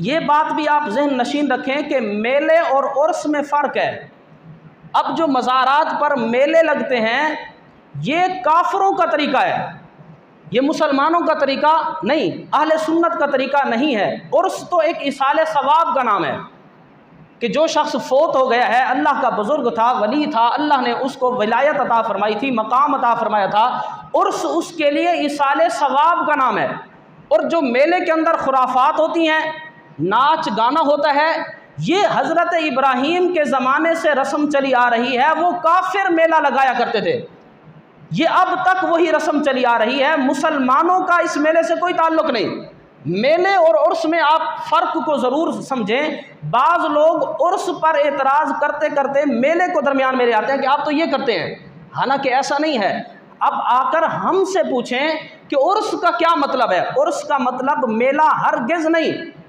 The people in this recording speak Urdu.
یہ بات بھی آپ ذہن نشین رکھیں کہ میلے اور عرس میں فرق ہے۔ اب جو مزارات پر میلے لگتے ہیں یہ کافروں کا طریقہ ہے، یہ مسلمانوں کا طریقہ نہیں، اہل سنت کا طریقہ نہیں ہے۔ عرس تو ایک ایصال ثواب کا نام ہے کہ جو شخص فوت ہو گیا ہے، اللہ کا بزرگ تھا، ولی تھا، اللہ نے اس کو ولایت عطا فرمائی تھی، مقام عطا فرمایا تھا، عرس اس کے لیے ایصال ثواب کا نام ہے۔ اور جو میلے کے اندر خرافات ہوتی ہیں، ناچ گانا ہوتا ہے، یہ حضرت ابراہیم کے زمانے سے رسم چلی آ رہی ہے۔ وہ کافر میلہ لگایا کرتے تھے، یہ اب تک وہی رسم چلی آ رہی ہے، مسلمانوں کا اس میلے سے کوئی تعلق نہیں۔ میلے اور عرس میں آپ فرق کو ضرور سمجھیں۔ بعض لوگ عرس پر اعتراض کرتے کرتے میلے کو درمیان میں لے آتے ہیں کہ آپ تو یہ کرتے ہیں، حالانکہ ایسا نہیں ہے۔ اب آ کر ہم سے پوچھیں کہ عرس کا کیا مطلب ہے؟ عرس کا مطلب میلہ ہرگز نہیں۔